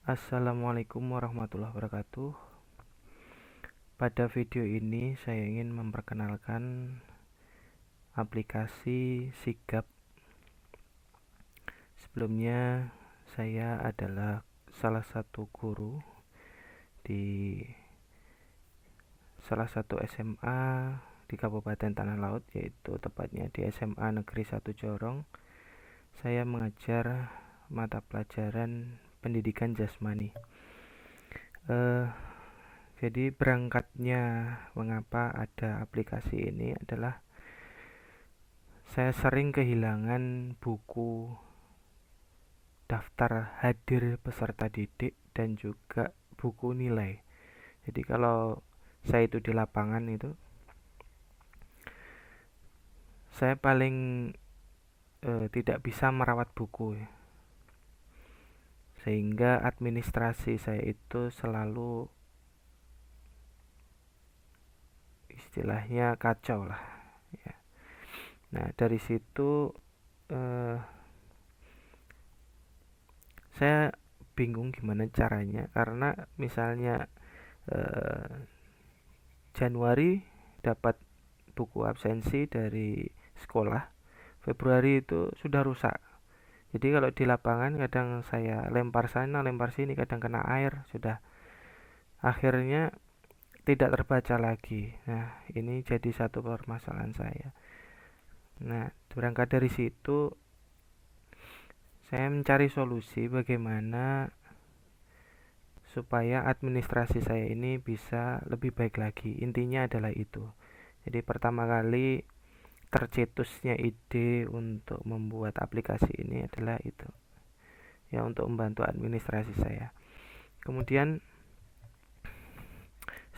Assalamualaikum warahmatullahi wabarakatuh. Pada video ini saya ingin memperkenalkan aplikasi Sigap. Sebelumnya saya adalah salah satu guru di salah satu SMA di Kabupaten Tanah Laut, yaitu tepatnya di SMA Negeri 1 Jorong. Saya mengajar mata pelajaran pendidikan jasmani. Jadi berangkatnya mengapa ada aplikasi ini adalah saya sering kehilangan buku daftar hadir peserta didik dan juga buku nilai. Jadi kalau saya itu di lapangan itu saya paling tidak bisa merawat buku ya. Sehingga administrasi saya itu selalu istilahnya kacau lah ya. Nah dari situ eh, saya bingung gimana caranya, karena misalnya eh, Januari dapat buku absensi dari sekolah, Februari itu sudah rusak. Jadi kalau di lapangan kadang saya lempar sana lempar sini, kadang kena air, sudah akhirnya tidak terbaca lagi. Nah ini jadi satu permasalahan saya. Nah berangkat dari situ saya mencari solusi bagaimana supaya administrasi saya ini bisa lebih baik lagi. Intinya adalah itu. Jadi pertama kali tercetusnya ide untuk membuat aplikasi ini adalah itu. Ya, untuk membantu administrasi saya. Kemudian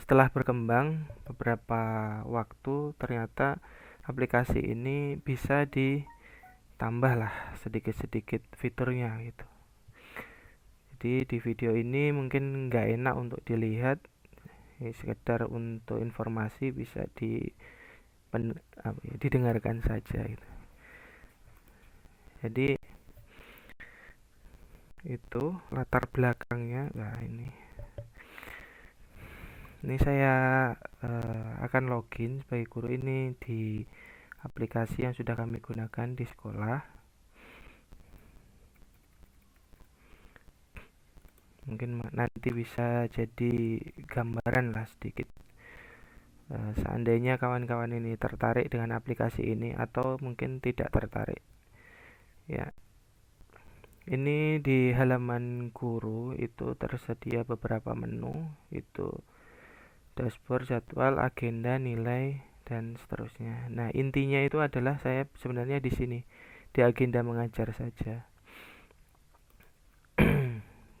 setelah berkembang beberapa waktu, ternyata aplikasi ini bisa ditambah lah sedikit-sedikit fiturnya gitu. Jadi di video ini mungkin nggak enak untuk dilihat, ya, sekedar untuk informasi bisa didengarkan saja gitu. Jadi itu latar belakangnya. Nah ini saya akan login sebagai guru ini di aplikasi yang sudah kami gunakan di sekolah. Mungkin nanti bisa jadi gambaran lah sedikit. Seandainya kawan-kawan ini tertarik dengan aplikasi ini atau mungkin tidak tertarik. Ya, ini di halaman guru itu tersedia beberapa menu, itu dashboard, jadwal, agenda, nilai, dan seterusnya. Nah, intinya itu adalah saya sebenarnya di sini di agenda mengajar saja.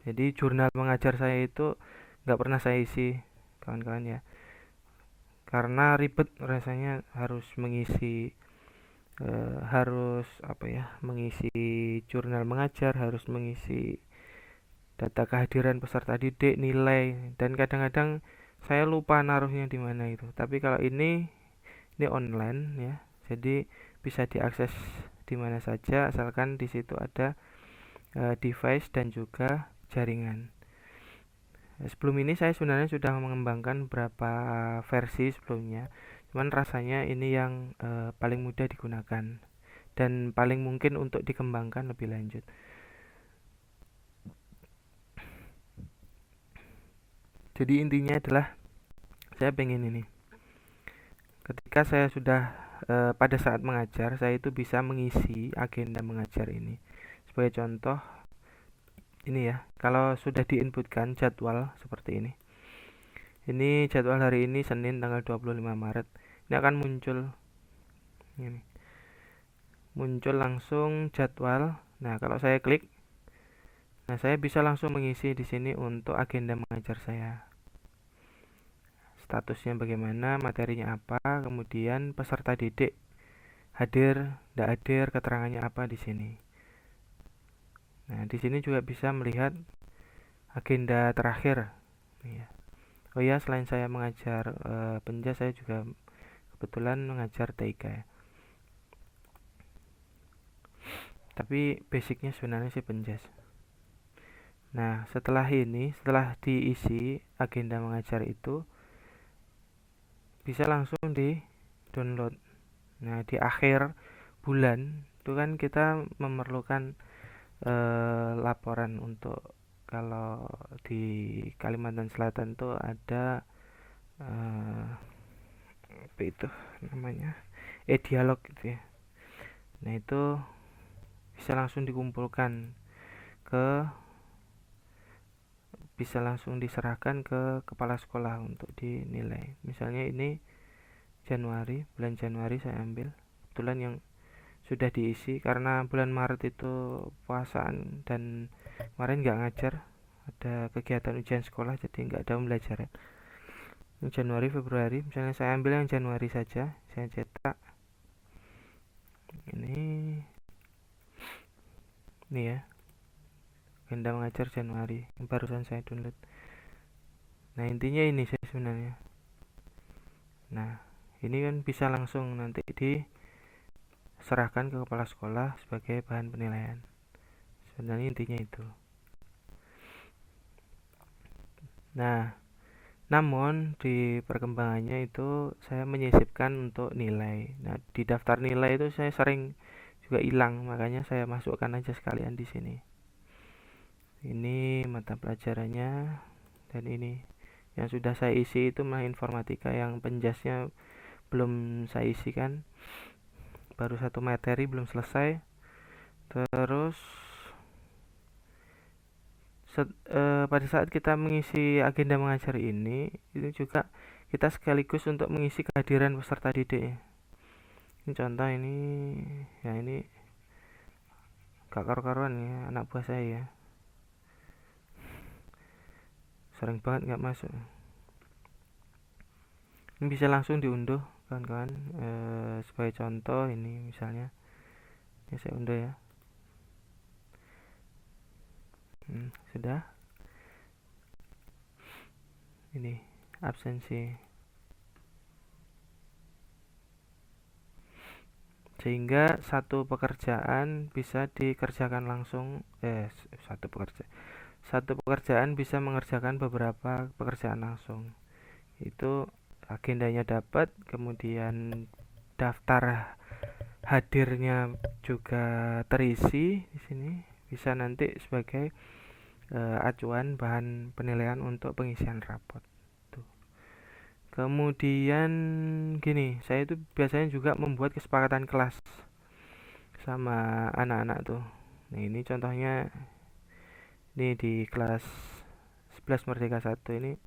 Jadi jurnal mengajar saya itu nggak pernah saya isi, kawan-kawan ya, karena ribet rasanya harus mengisi harus apa ya, mengisi jurnal mengajar, harus mengisi data kehadiran peserta didik, nilai, dan kadang-kadang saya lupa naruhnya di mana itu. Tapi kalau ini online ya, jadi bisa diakses di mana saja asalkan di situ ada device dan juga jaringan. Sebelum ini saya sebenarnya sudah mengembangkan beberapa versi sebelumnya, cuman rasanya ini yang paling mudah digunakan dan paling mungkin untuk dikembangkan lebih lanjut. Jadi intinya adalah saya pengen ini, ketika saya sudah pada saat mengajar, saya itu bisa mengisi agenda mengajar ini. Sebagai contoh, ini ya, kalau sudah diinputkan jadwal seperti ini jadwal hari ini Senin tanggal 25 Maret, ini akan ini muncul langsung jadwal. Nah kalau saya klik, nah saya bisa langsung mengisi di sini untuk agenda mengajar saya, statusnya bagaimana, materinya apa, kemudian peserta didik hadir, tidak hadir, keterangannya apa di sini. Nah, di sini juga bisa melihat agenda terakhir. Ya. Oh ya, selain saya mengajar penjas, saya juga kebetulan mengajar TK. Tapi basicnya sebenarnya sih penjas. Nah, setelah diisi agenda mengajar itu bisa langsung di download. Nah, di akhir bulan itu kan kita memerlukan laporan untuk, kalau di Kalimantan Selatan tuh ada eh, apa itu namanya, dialog gitu ya. Nah, itu bisa langsung dikumpulkan ke bisa langsung diserahkan ke kepala sekolah untuk dinilai. Misalnya ini bulan Januari saya ambil kebetulan yang sudah diisi karena bulan Maret itu puasaan dan kemarin nggak ngajar, ada kegiatan ujian sekolah jadi nggak ada pembelajaran. Januari, Februari, misalnya saya ambil yang Januari saja, saya cetak ini ya, agenda mengajar Januari yang barusan saya download. Nah, intinya ini sih sebenarnya. Nah, ini kan bisa langsung nanti diserahkan ke kepala sekolah sebagai bahan penilaian. Sebenarnya intinya itu. Nah, namun di perkembangannya itu saya menyisipkan untuk nilai. Nah, di daftar nilai itu saya sering juga hilang, makanya saya masukkan aja sekalian di sini. Ini mata pelajarannya, dan ini yang sudah saya isi itu mah informatika, yang penjasnya belum saya isikan, baru satu materi belum selesai. Terus pada saat kita mengisi agenda mengajar ini itu juga kita sekaligus untuk mengisi kehadiran peserta didik. Ini contoh, ini ya, ini gak karu-karuan ya anak buah saya ya, sering banget nggak masuk. Ini bisa langsung diunduh kawan-kawan. Sebagai contoh ini misalnya, ini saya unduh ya. Sudah. Ini absensi, sehingga satu pekerjaan bisa dikerjakan langsung. Satu pekerjaan bisa mengerjakan beberapa pekerjaan langsung. Itu agendanya dapat, kemudian daftar hadirnya juga terisi di sini, bisa nanti sebagai acuan bahan penilaian untuk pengisian rapot. Tuh. Kemudian gini, saya itu biasanya juga membuat kesepakatan kelas sama anak-anak tuh. Nah, ini contohnya, ini di kelas 11 Merdeka 1 ini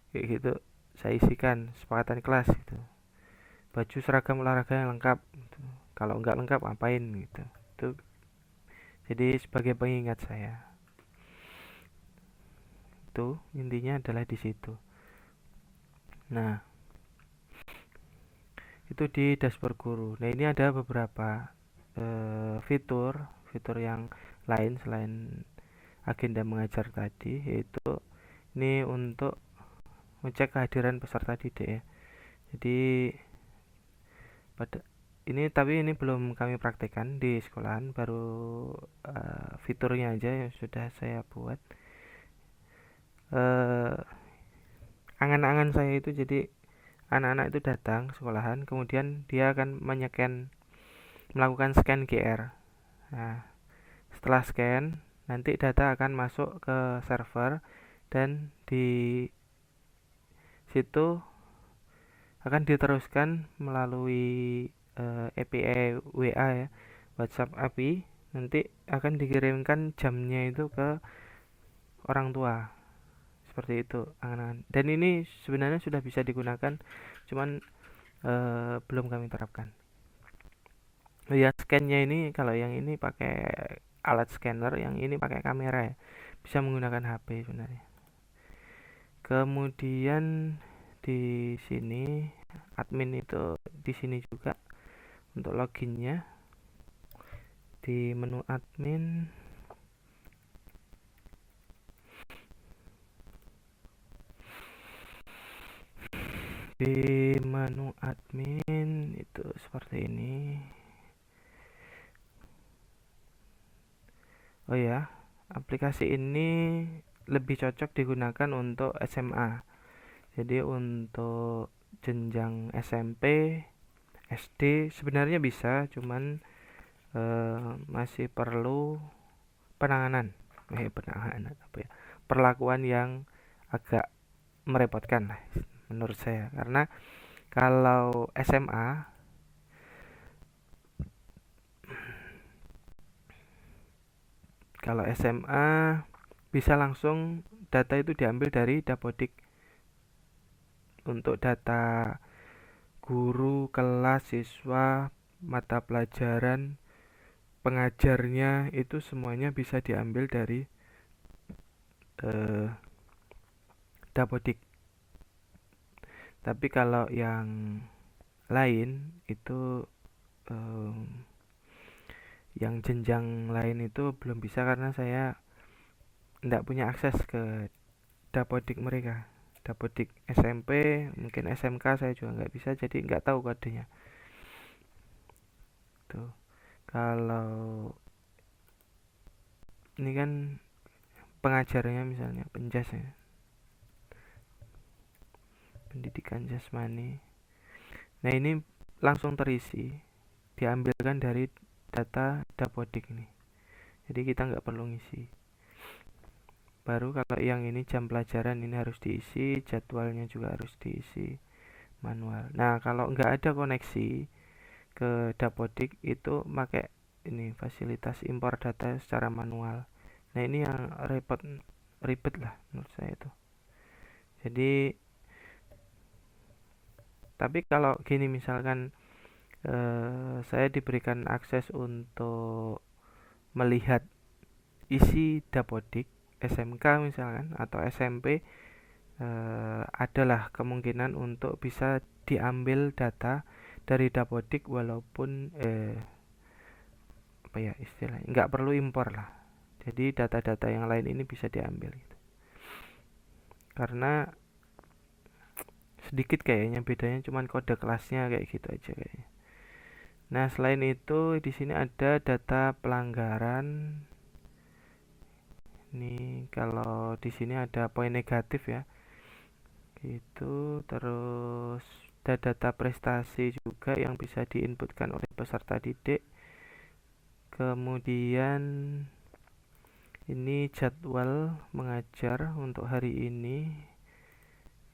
kayak gitu, saya isikan kesepakatan kelas gitu. Baju seragam olahraga yang lengkap gitu. Kalau nggak lengkap ngapain gitu. Itu jadi sebagai pengingat saya. Itu intinya adalah di situ. Nah, itu di dashboard guru. Nah, ini ada beberapa fitur fitur yang lain selain agenda mengajar tadi, yaitu ini untuk ngecek kehadiran peserta didik ya. Jadi pada ini, tapi ini belum kami praktekkan di sekolahan, baru fiturnya aja yang sudah saya buat. Angan-angan saya itu, jadi anak-anak itu datang sekolahan, kemudian dia akan melakukan scan QR. Nah, setelah scan, nanti data akan masuk ke server, dan di situ akan diteruskan melalui API WA ya, WhatsApp API. Nanti akan dikirimkan jamnya itu ke orang tua. Seperti itu angan-angan. Dan ini sebenarnya sudah bisa digunakan, cuman belum kami terapkan. Oh ya, scannya ini kalau yang ini pakai alat scanner, yang ini pakai kamera ya. Bisa menggunakan HP sebenarnya. Kemudian di sini admin itu di sini juga untuk loginnya di menu admin. Di menu admin itu seperti ini. Oh ya, aplikasi ini lebih cocok digunakan untuk SMA. Jadi untuk jenjang SMP, SD sebenarnya bisa, cuman masih perlu penanganan, penanganan apa ya? Perlakuan yang agak merepotkan lah menurut saya. Karena kalau SMA bisa langsung data itu diambil dari Dapodik untuk data guru, kelas, siswa, mata pelajaran, pengajarnya itu semuanya bisa diambil dari eh, Dapodik. Tapi kalau yang lain itu eh, yang jenjang lain itu belum bisa karena saya tidak punya akses ke Dapodik mereka. Dapodik SMP, mungkin SMK saya juga nggak bisa, jadi nggak tahu kodenya. Tuh, kalau ini kan pengajarnya misalnya penjas ya, pendidikan jasmani. Nah ini langsung terisi, diambilkan dari data Dapodik ini. Jadi kita nggak perlu ngisi. Baru kalau yang ini jam pelajaran ini harus diisi, jadwalnya juga harus diisi manual. Nah kalau nggak ada koneksi ke Dapodik itu pakai ini fasilitas impor data secara manual. Nah ini yang ribet lah menurut saya itu. Jadi tapi kalau gini misalkan saya diberikan akses untuk melihat isi Dapodik SMK misalkan atau SMP, adalah kemungkinan untuk bisa diambil data dari Dapodik walaupun apa ya istilahnya nggak perlu impor lah. Jadi data-data yang lain ini bisa diambil gitu. Karena sedikit kayaknya bedanya cuman kode kelasnya kayak gitu aja kayaknya. Nah, selain itu di sini ada data pelanggaran. Ini kalau di sini ada poin negatif ya. Gitu, terus ada data prestasi juga yang bisa diinputkan oleh peserta didik. Kemudian ini jadwal mengajar untuk hari ini.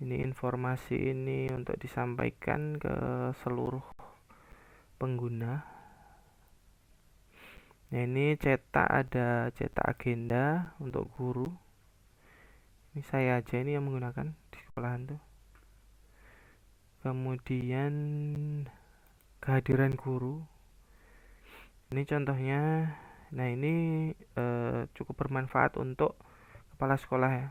Ini informasi ini untuk disampaikan ke seluruh pengguna. Nah ini ada cetak agenda untuk guru. Ini saya aja ini yang menggunakan di sekolahan tuh. Kemudian kehadiran guru. Ini contohnya. Nah ini cukup bermanfaat untuk kepala sekolah ya.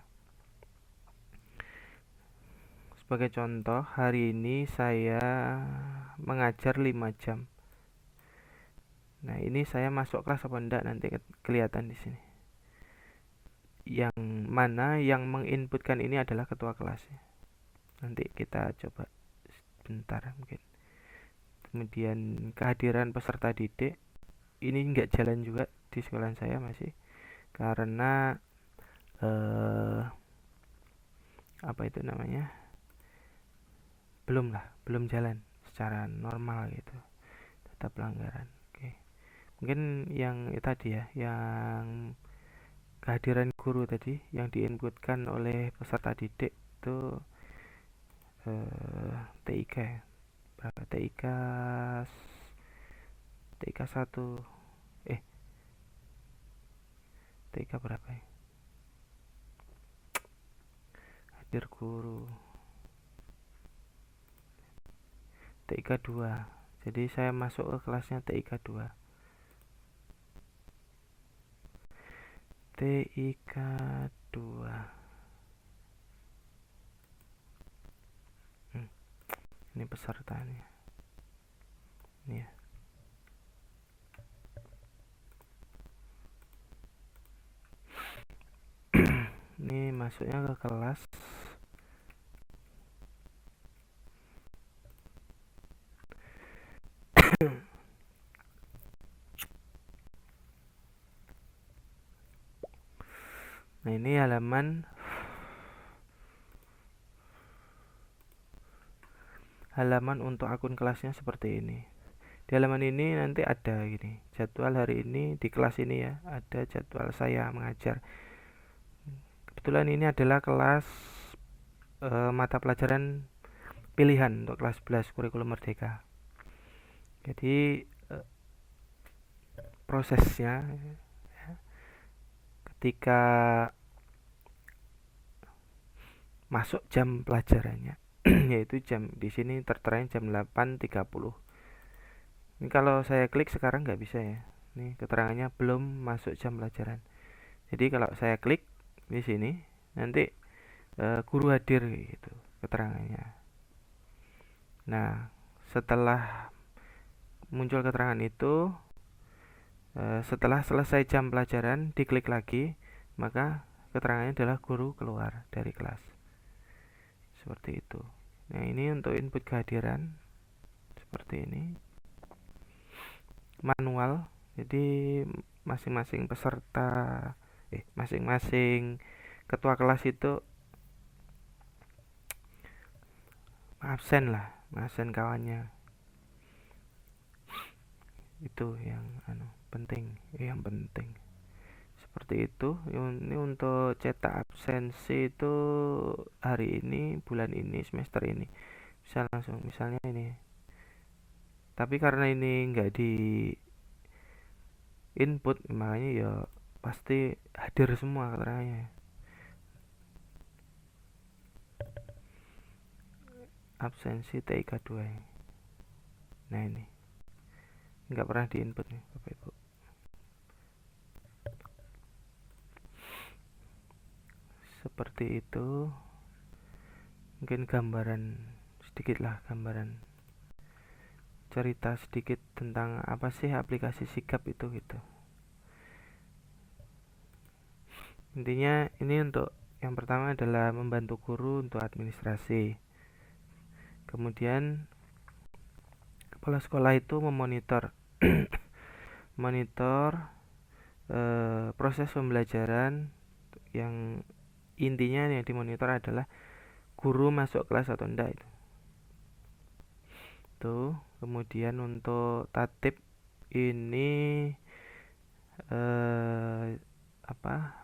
Sebagai contoh, hari ini saya mengajar 5 jam. Nah, ini saya masuk kelas apa enggak nanti kelihatan di sini. Yang mana yang menginputkan ini adalah ketua kelas ya. Nanti kita coba sebentar mungkin. Kemudian kehadiran peserta didik ini nggak jalan juga di sekolah saya masih karena apa itu namanya? Belum jalan secara normal gitu. Data pelanggaran. Oke. Mungkin yang tadi ya, yang kehadiran guru tadi yang diinputkan oleh peserta didik itu TIK ya. Berapa TIK 1 eh TIK berapa ya? Hadir guru TIK 2. Jadi saya masuk ke kelasnya TIK 2. TIK 2. Ini pesertanya. Ini ya. Ini masuknya ke kelas. Nah, ini halaman untuk akun kelasnya seperti ini. Di halaman ini nanti ada gini, jadwal hari ini di kelas ini ya, ada jadwal saya mengajar. Kebetulan ini adalah kelas mata pelajaran pilihan untuk kelas 11 kurikulum merdeka. Jadi prosesnya ketika masuk jam pelajarannya yaitu jam di sini tertera jam 8.30. Ini kalau saya klik sekarang nggak bisa ya. Ini keterangannya belum masuk jam pelajaran. Jadi kalau saya klik di sini nanti guru hadir gitu keterangannya. Nah, setelah muncul keterangan itu, setelah selesai jam pelajaran diklik lagi, maka keterangannya adalah guru keluar dari kelas. Seperti itu. Nah, ini untuk input kehadiran seperti ini. Manual. Jadi masing-masing peserta masing-masing ketua kelas itu absen kawannya. Itu yang penting. Seperti itu. Ini untuk cetak absensi itu hari ini, bulan ini, semester ini. Bisa langsung, misalnya ini. Tapi karena ini nggak di input, makanya ya pasti hadir semua keterangannya. Absensi TIK 2. Nah, ini nggak pernah di input nih Bapak Ibu. Seperti itu. Mungkin gambaran cerita sedikit tentang apa sih aplikasi Sigap itu gitu. Intinya ini untuk yang pertama adalah membantu guru untuk administrasi. Kemudian kepala sekolah itu memonitor proses pembelajaran, yang intinya yang dimonitor adalah guru masuk kelas atau enggak itu. Kemudian untuk tatib ini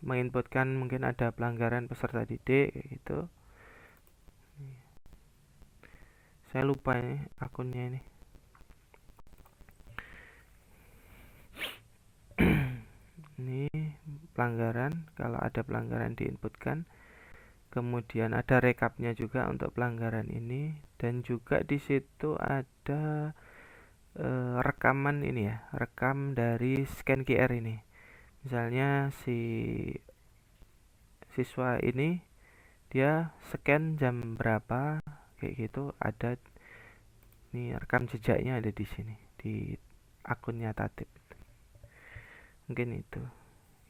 menginputkan mungkin ada pelanggaran peserta didik gitu. Saya lupa ini akunnya ini. Ini pelanggaran, kalau ada pelanggaran diinputkan. Kemudian ada rekapnya juga untuk pelanggaran ini, dan juga di situ ada rekaman ini ya, rekam dari scan QR ini. Misalnya si siswa ini dia scan jam berapa kayak gitu, ada nih rekam jejaknya ada di sini di akunnya Tatib. Mungkin itu.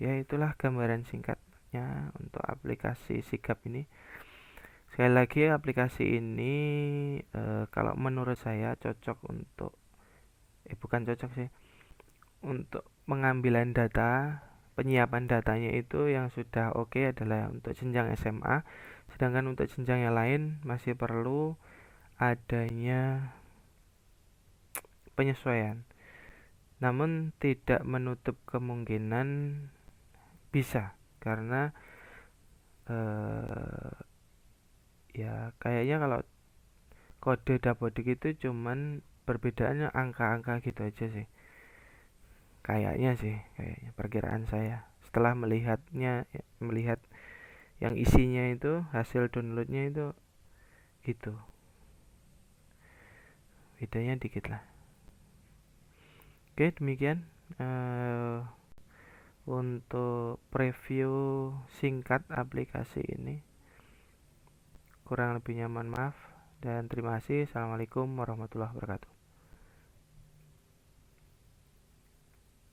Ya, itulah gambaran singkatnya untuk aplikasi Sigap ini. Sekali lagi, aplikasi ini kalau menurut saya cocok untuk bukan cocok sih, untuk pengambilan data, penyiapan datanya itu yang sudah oke adalah untuk jenjang SMA, sedangkan untuk jenjang yang lain masih perlu adanya penyesuaian. Namun tidak menutup kemungkinan bisa, karena ya kayaknya kalau kode dapodik itu cuman perbedaannya angka-angka gitu aja sih. Kayaknya perkiraan saya setelah melihat yang isinya itu, hasil downloadnya itu gitu, bedanya dikit lah. Oke, demikian untuk preview singkat aplikasi ini. Kurang lebihnya mohon maaf dan terima kasih. Assalamualaikum warahmatullahi wabarakatuh.